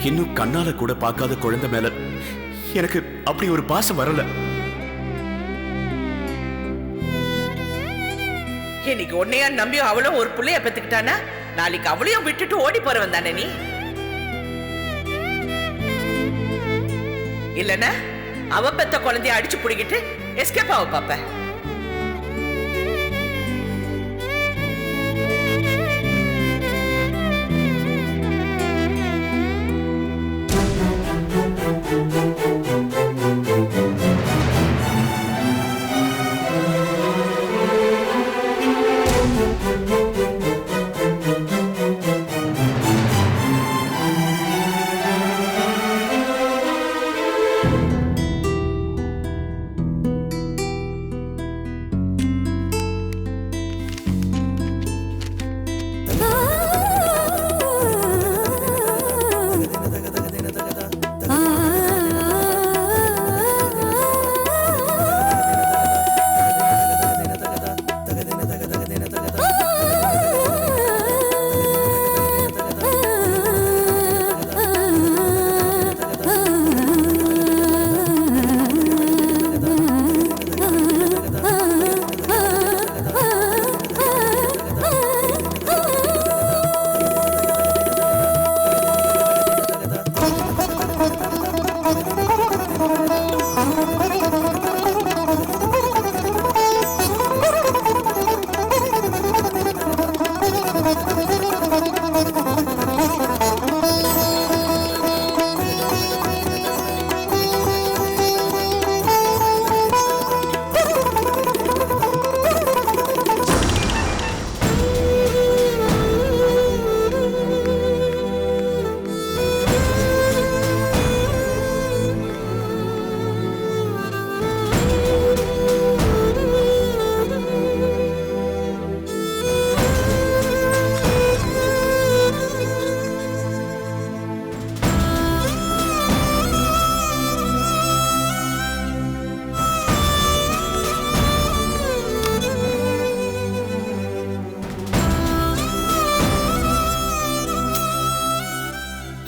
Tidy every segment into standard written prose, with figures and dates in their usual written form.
இன்னும் கண்ணால கூட பார்க்காத குழந்தை மேல எனக்கு அப்படி ஒரு பாசம் வரல. இன்னைக்கு உன்னையா நம்பியும் அவளும் ஒரு புள்ளைய பெத்துக்கிட்டானா நாளைக்கு அவளையும் விட்டுட்டு ஓடி போறவன் தானே நீ? இல்லனா அவ பெத்த குழந்தைய அடிச்சு புடிக்கிட்டு எஸ்கேப் ஆக பாப்ப.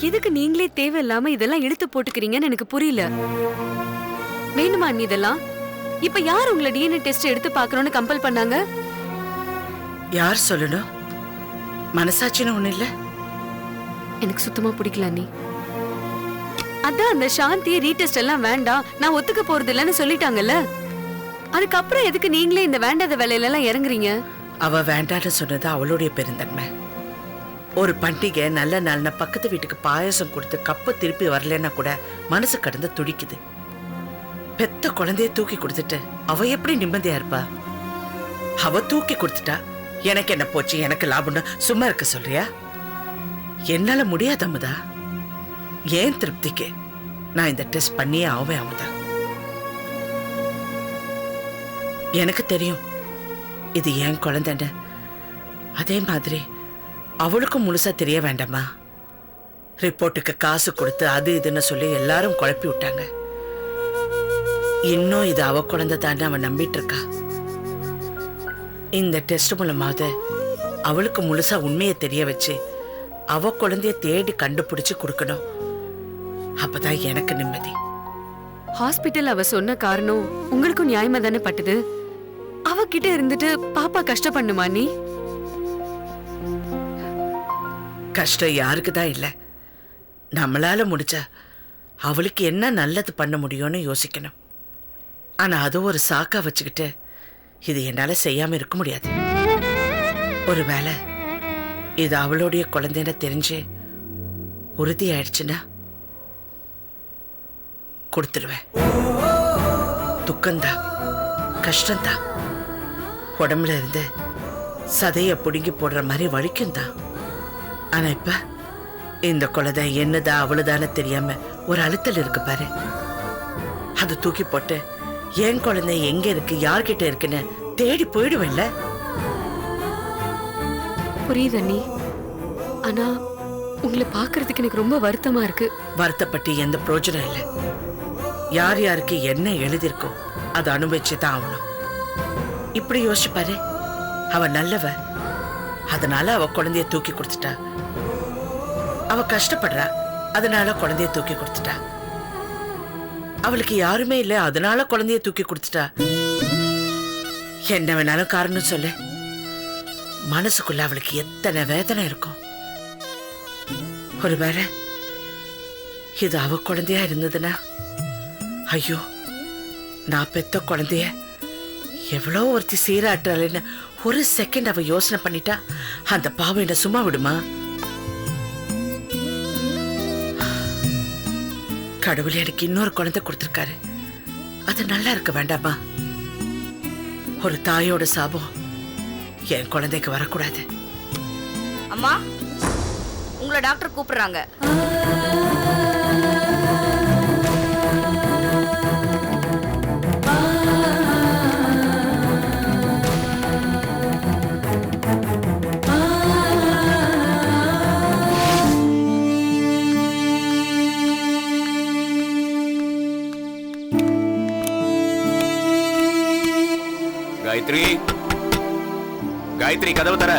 எதுக்கு நீங்களே தேவையில்லாம இதெல்லாம் எடுத்து போட்டுக்கிறீங்கன்னு எனக்கு புரியல. வேணுமா நீ இதெல்லாம்? இப்ப யார் உங்களை டிஎன்ஏ டெஸ்ட் எடுத்து பார்க்கணும்னு கம்பல் பண்ணாங்க? யார் சொல்லணும்? மனசாட்சின்னு ஒண்ணு இல்ல. எனக்கு சுத்தமா பிடிக்கல நீ. அதான் அந்த சாந்தியை ரீடெஸ்ட் எல்லாம் வேண்டாம், நான் ஒத்துக்க போறது இல்லைன்னு சொல்லிட்டாங்கல்ல. அதுக்கப்புறம் எதுக்கு நீங்களே இந்த வேண்டாத வேலையில எல்லாம் இறங்குறீங்க? அவ வேண்டான்னு சொன்னது அவளுடைய பெருந்தன்மை. ஒரு பண்டிகை நல்ல நாள்னா பக்கத்து வீட்டுக்கு பாயசம் கொடுத்து கப்ப திருப்பி வரலன்னா கூட மனசு கடந்து துடிக்குது. பெத்த குழந்தைய தூக்கி கொடுத்துட்டு அவ எப்படி நிம்மதியா இருப்பா? அவ தூக்கி கொடுத்துட்டா எனக்கு என்ன போச்சு, எனக்கு லாபம்னு சும்மா இருக்க சொல்றியா? என்னால முடியாது அமுதா. ஏன் திருப்திக்கு நான் இந்த டெஸ்ட் பண்ணியே ஆவேன் அமுதா. எனக்கு தெரியும் இது என் குழந்தைன்னு. அதே மாதிரி அவளுக்கும் முழுசா தெரிய வேண்டாமா? ரிப்போர்ட்டுக்கு காசு கொடுத்து அது இதுன்னு சொல்லி எல்லாரும் குழப்பி விட்டாங்க. இன்னும் இது அவ குழந்தை தானே அவன் நம்பிட்டு இருக்கா. இந்த டெஸ்ட் மூலமாவது அவளுக்கு முழுசா உண்மையை தெரிய வச்சு அவ குழந்தைய தேடி கண்டுபிடிச்சு கொடுக்கணும். அப்பதான் எனக்கு நிம்மதி. ஹாஸ்பிட்டல் அவ சொன்ன காரணம் உங்களுக்கும் நியாயமா தானே பட்டுது? அவகிட்ட இருந்துட்டு பாப்பா கஷ்டப்பண்ணுமா நீ? கஷ்டம் யாருக்குதான் இல்ல. நம்மளால முடிச்சா அவளுக்கு என்ன நல்லது பண்ண முடியும்னு யோசிக்கணும். ஆனா அது ஒரு சாக்கா வச்சுக்கிட்டு இது என்னால செய்யாம இருக்க முடியாது. ஒருவேளை இது அவளுடைய குழந்தைன்னு தெரிஞ்சு உறுதி ஆயிடுச்சுன்னா கொடுத்துருவேன். துக்கம்தான், கஷ்டம்தான். உடம்புல இருந்து சதைய புடுங்கி போடுற மாதிரி வலிக்கும் தான். ஆனா இப்ப இந்த குழந்தை என்னதா அவளுதானே தெரியாம ஒரு அழுத்தல் இருக்கு பாரு. அது தூக்கி போட்டு என் குழந்தை எங்க இருக்கு, யார்கிட்ட இருக்குன்னு தேடி போயிடுவேன்ல. புரியுது அண்ணி. ஆனா உங்களை பாக்குறதுக்கு எனக்கு ரொம்ப வருத்தமா இருக்கு. வருத்தப்பட்டு எந்த பிரயோஜனம் இல்லை. யார் யாருக்கு என்ன எழுதிருக்கோ அதை அனுபவிச்சுதான் ஆகணும். இப்படி யோசிச்சு பாரு. அவ நல்லவ, அதனால அவ குழந்தைய தூக்கி கொடுத்துட்டா. அவ கஷ்டப்படுறா, அதனால குழந்தைய தூக்கி கொடுத்துட்டா. அவளுக்கு யாருமே இல்ல, அதனால குழந்தைய தூக்கி கொடுத்துட்டா. என்ன வேணாலும் காரணம் சொல்லு, மனசுக்குள்ள அவளுக்கு எத்தனை வேதனை இருக்கும். ஒருவேளை இது அவ குழந்தையா இருந்ததுன்னா, ஐயோ நான் பெத்த குழந்தைய எவ்வளோ ஒருத்தி சீராட்டுறாள்னு ஒரு செகண்ட் அவ யோசனை பண்ணிட்டா, அந்த பாவம் என்ன சும்மா விடுமா? கடவுள் எனக்கு இன்னொரு குழந்தை கொடுத்திருக்காரு, அது நல்லா இருக்க வேண்டாமா? ஒரு தாயோட சாபம் என் குழந்தைக்கு வரக்கூடாது. அம்மா, உங்களை டாக்டர் கூப்பிடுறாங்க. காயத்ரி, காயத்ரி கதவு தர.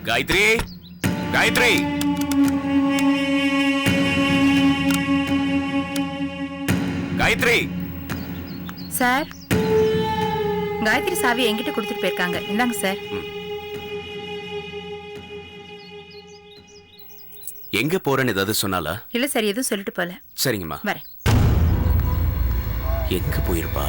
காயத்ரி, காயத்ரி, காயத்ரி. சார், காயத்ரி சாவி என்கிட்ட கொடுத்துட்டு போயிருக்காங்க. இந்தாங்க சார். எங்க போறேன்னு ஏதாவது சொன்னாலா? இல்ல சார், எதுவும் சொல்லிட்டு போல. சரிங்கம்மா, வரேன். எங்க போயிருப்பா?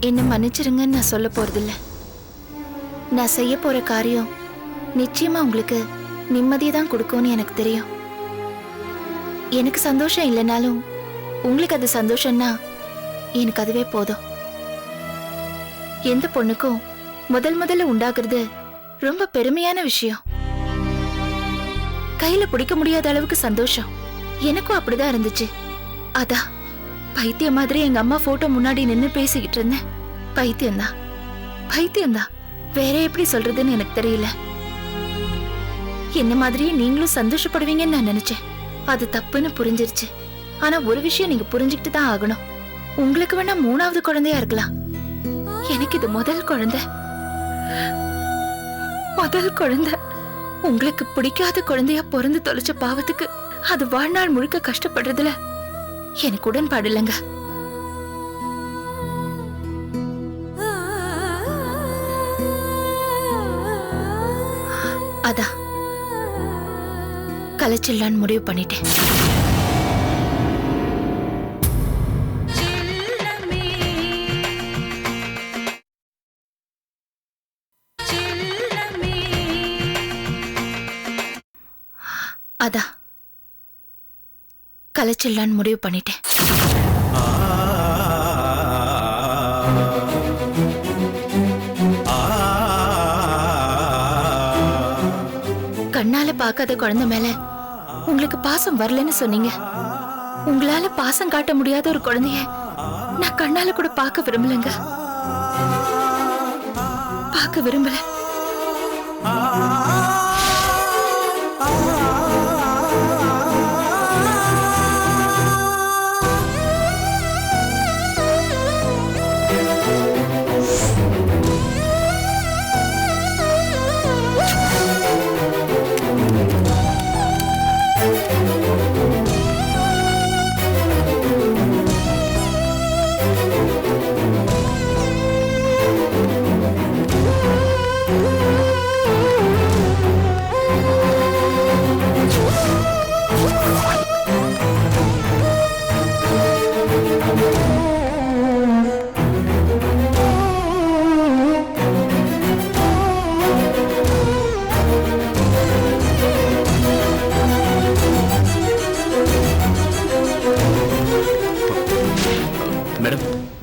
என்ன மன்னிச்சிருங்கன்னு நான் சொல்ல போறதில்ல. நான் செய்ய போற காரியம் நிச்சயமா உங்களுக்கு நிம்மதியை தான் கொடுக்கும்னு எனக்கு தெரியும். எனக்கு சந்தோஷம் இல்லைனாலும் உங்களுக்கு அது சந்தோஷம்னா எனக்கு அதுவே போதும். எந்த பொண்ணுக்கும் முதல்ல உண்டாக்குறது ரொம்ப பெருமையான விஷயம். கையில பிடிக்க முடியாத அளவுக்கு சந்தோஷம் எனக்கும் அப்படிதான் இருந்துச்சு. அதான் பைத்திய மாதிரி எங்க அம்மா போட்டோ முன்னாடி நின்னு பேசிக்கிட்டு இருந்தேன். பைத்தியம்தான், வேற எப்படி சொல்றதுன்னு எனக்கு தெரியல. என்ன மாதிரியே நீங்களும் சந்தோஷப்படுவீங்கன்னு நான் நினைச்சேன். அது தப்புன்னு புரிஞ்சிருச்சு. ஆனா ஒரு விஷயம் நீங்க புரிஞ்சுக்கிட்டு தான் ஆகணும். உங்களுக்கு வேணா 3வது குழந்தையா இருக்கலாம், எனக்கு இது முதல் குழந்தை. உங்களுக்கு பிடிக்காத குழந்தையா பிறந்து தொலைச்ச பாவத்துக்கு அது வாழ்நாள் முழுக்க கஷ்டப்படுறதுல எனக்கு உடன்பாடு இல்லைங்க. அதான் கலைச்சிடலான்னு முடிவு பண்ணிட்டேன். அதான் கலைச்சிடலான்னு முடிவு பண்ணிட்டேன். கண்ணால பார்க்காத குழந்தை மேல உங்களுக்கு பாசம் வரலன்னு சொன்னீங்க. உங்களால பாசம் காட்ட முடியாத ஒரு குழந்தைய நான் கண்ணால கூட பார்க்க விரும்பலங்க. பார்க்க விரும்பல.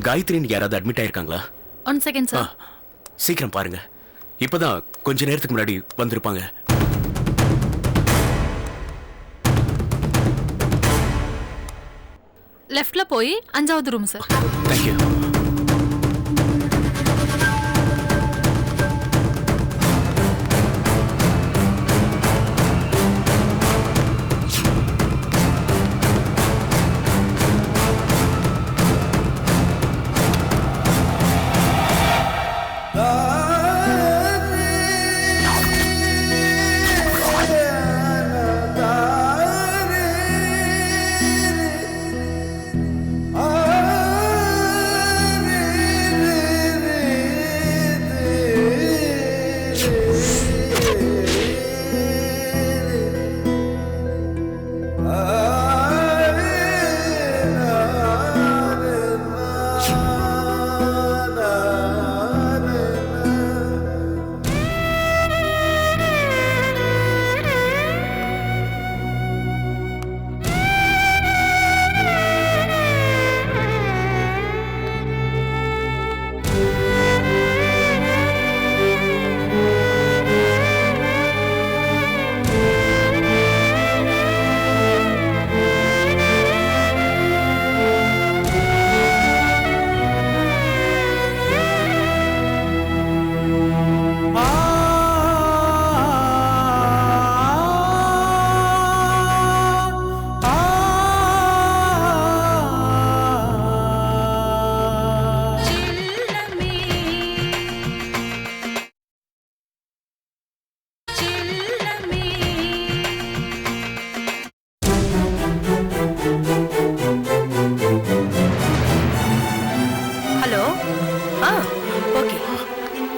காயத்ரின்னு யாராவது அட்மிட் ஆயிருக்காங்களா? 1 second sir. சீக்கிரம் பாருங்க. இப்பதான் கொஞ்ச நேரத்துக்கு முன்னாடி வந்திருப்பாங்க. லெஃப்ட்ல போய் 5வது ரூம் சார். தேங்க்யூ.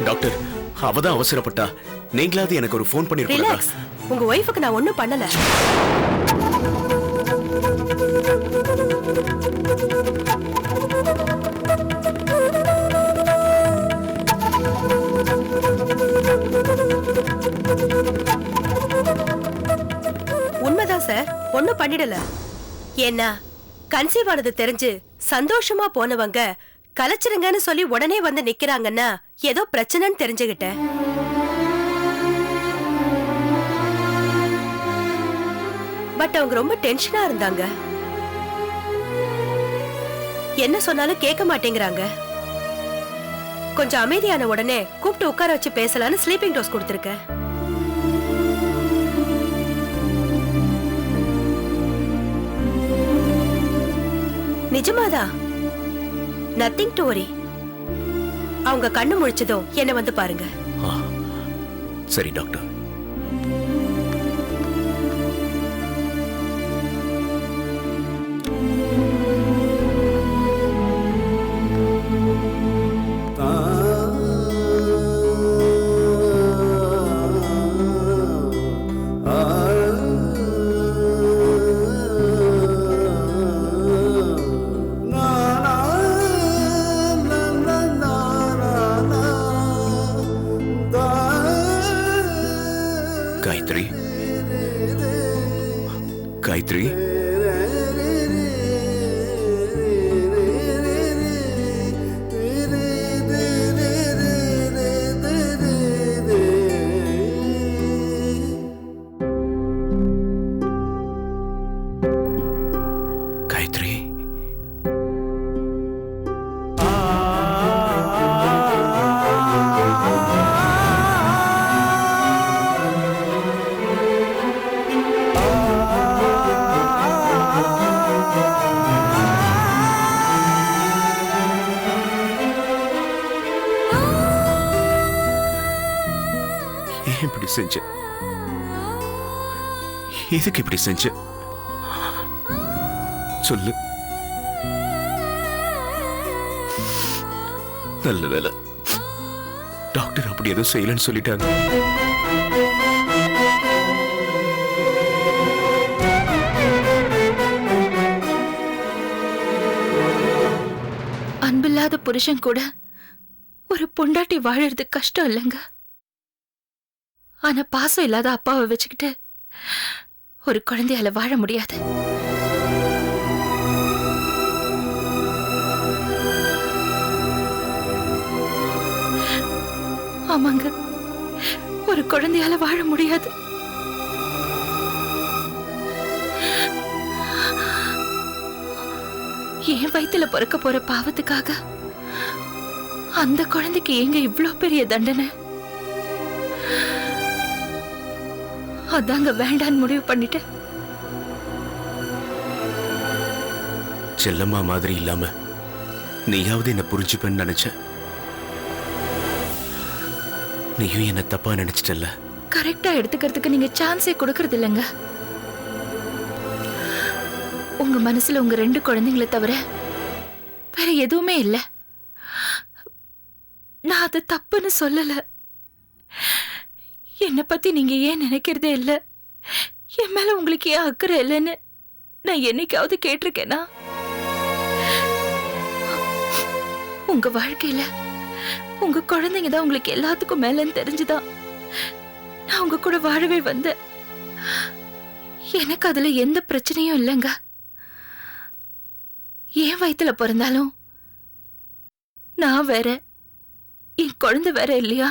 டாக்டர், அவதான் அவசரப்பட்டா. நீங்களாவது எனக்கு ஒரு ஃபோன் பண்ணிருக்கீங்களா? உங்க ஒய்ஃபுக்கு நான் ஒண்ணும் பண்ணல. உண்மைதான் சார், ஒண்ணும் பண்ணிடல. ஏன்னா கன்சீவ் ஆனது தெரிஞ்சு சந்தோஷமா போனவங்க கலைச்சிருங்கன்னு சொல்லி உடனே வந்து நிக்கிறாங்கன்னா ஏதோ பிரச்சனைன்னு தெரிஞ்சுகிட்டேன். பட் அவங்க ரொம்ப டென்ஷனா இருந்தாங்க. என்ன சொன்னாலும் கேட்க மாட்டேங்கிறாங்க. கொஞ்சம் அமைதியான உடனே கூப்பிட்டு உட்கார வச்சு பேசலான்னு ஸ்லீப்பிங் டோஸ் கொடுத்திருக்கேன். நிஜமாதான், நத்திங் டு வரி. அவங்க கண்ணு முழிச்சதும் என்ன வந்து பாருங்க. சரி டாக்டர். காயத்ரி, காயத்ரி, காயத்ரி. இப்படி செஞ்ச, எதுக்கு இப்படி செஞ்ச சொல்லு. நல்ல வேலை, டாக்டர் அப்படி எதுவும் செய்யலன்னு சொல்லிட்டாங்க. அன்பில்லாத புருஷன் கூட ஒரு பொண்டாட்டி வாழறது கஷ்டம் இல்லைங்க. ஆனா பாசம் இல்லாத அப்பாவை வச்சுக்கிட்டு ஒரு குழந்தையால வாழ முடியாது. ஆமாங்க, ஒரு குழந்தையால வாழ முடியாது. என் வயித்துல பிறக்க போற பாவத்துக்காக அந்த குழந்தைக்கு ஏங்க இவ்ளோ பெரிய தண்டனை? அதாங்க வேண்டான்னு முடிவு பண்ணிட்டேன். செல்லம்மா மாதிரி இல்லாம நீயாவது என்ன புரிஞ்சுப்பேன்னு நினைச்ச. நீயும் என்ன தப்பா நினைச்சிட்டல்ல. கரெக்டா எடுத்துக்கிறதுக்கு நீங்க சான்ஸே கொடுக்கறது இல்லைங்க. உங்க மனசுல உங்க 2 குழந்தைங்களை தவிர வேற எதுவுமே இல்ல. நான் அது தப்புன்னு சொல்லல. என்னை பத்தி நீங்க ஏன் நினைக்கிறதே இல்ல, என் மேல உங்களுக்கு ஏன் அக்கறை இல்லைன்னு நான் என்னைக்காவது கேட்டிருக்கேனா? உங்க வாழ்க்கையில உங்க குழந்தைங்க தான் உங்களுக்கு எல்லாத்துக்கும் மேலன்னு தெரிஞ்சுதான் நான் உங்க கூட வாழவே வந்தேன். எனக்கு அதுல எந்த பிரச்சனையும் இல்லைங்க. என் வயித்துல பிறந்தாலும் நான் வேற, என் குழந்தை வேற இல்லையா?